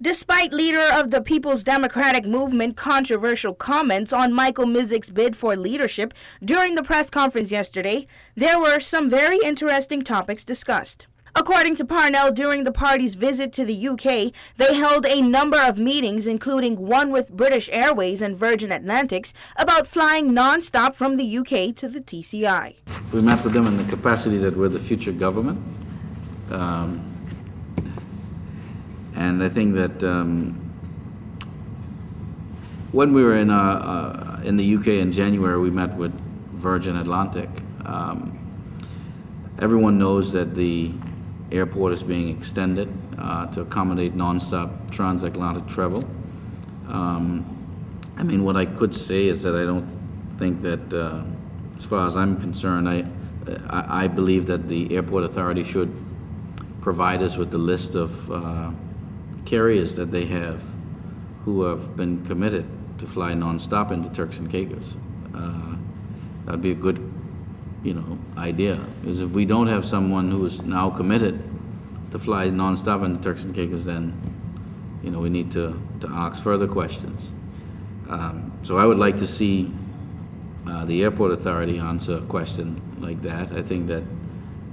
Despite leader of the People's Democratic Movement controversial comments on Michael Mizik's bid for leadership during the press conference yesterday, there were some very interesting topics discussed. According to Parnell, during the party's visit to the UK, they held a number of meetings, including one with British Airways and Virgin Atlantic, about flying non-stop from the UK to the TCI. We met with them in the capacity that we're the future government. And I think that when we were in the UK in January, we met with Virgin Atlantic. Everyone knows that the airport is being extended to accommodate non-stop transatlantic travel. I mean, what I could say is that I don't think that, as far as I'm concerned, I believe that the airport authority should provide us with the list of carriers that they have who have been committed to fly non-stop into Turks and Caicos. That'd be a good, idea. Because if we don't have someone who is now committed to fly non-stop into Turks and Caicos, then we need to ask further questions. So I would like to see the airport authority answer a question like that. I think that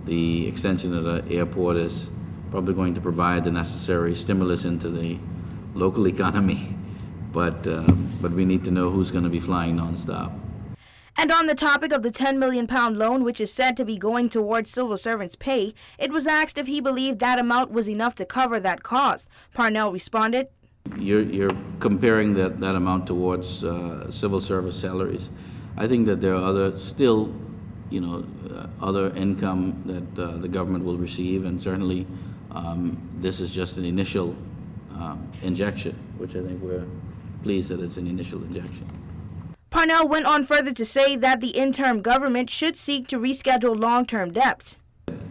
the extension of the airport is probably going to provide the necessary stimulus into the local economy, but we need to know who's going to be flying nonstop. And on the topic of the £10 million loan, which is said to be going towards civil servants' pay, it was asked if he believed that amount was enough to cover that cost. Parnell responded, You're comparing that amount towards civil service salaries. I think that there are other income that the government will receive, and certainly this is just an initial injection, which I think we're pleased that it's an initial injection. Parnell went on further to say that the interim government should seek to reschedule long-term debt.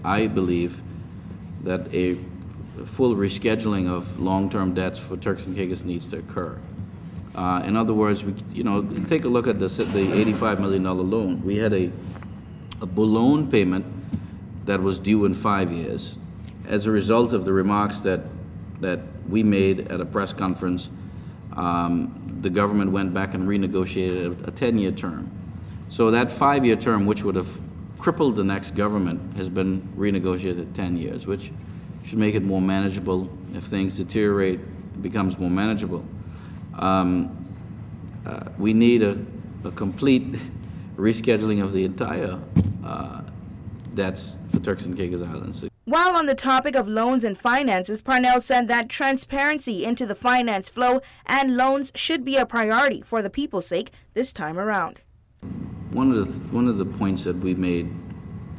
I believe that a full rescheduling of long-term debts for Turks and Caicos needs to occur. In other words, take a look at the $85 million loan. We had a balloon payment that was due in 5 years. As a result of the remarks that we made at a press conference, the government went back and renegotiated a 10-year term. So that 5-year term, which would have crippled the next government, has been renegotiated 10 years, which should make it more manageable. If things deteriorate, it becomes more manageable. We need a complete rescheduling of the entire debts for Turks and Caicos Islands. While on the topic of loans and finances, Parnell said that transparency into the finance flow and loans should be a priority for the people's sake this time around. One of the points that we made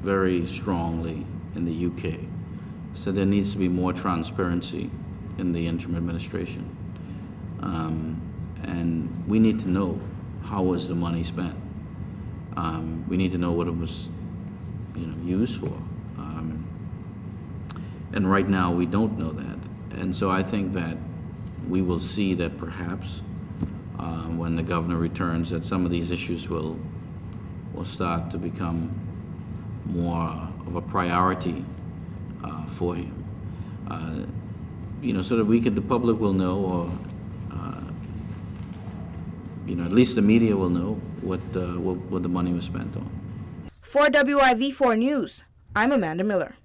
very strongly in the UK is that there needs to be more transparency in the interim administration. And we need to know how was the money spent. We need to know what it was used for. And right now we don't know that. And so I think that we will see that perhaps when the governor returns, that some of these issues will start to become more of a priority for him. So that the public will know, or at least the media will know what the money was spent on. For WIV4 News, I'm Amanda Miller.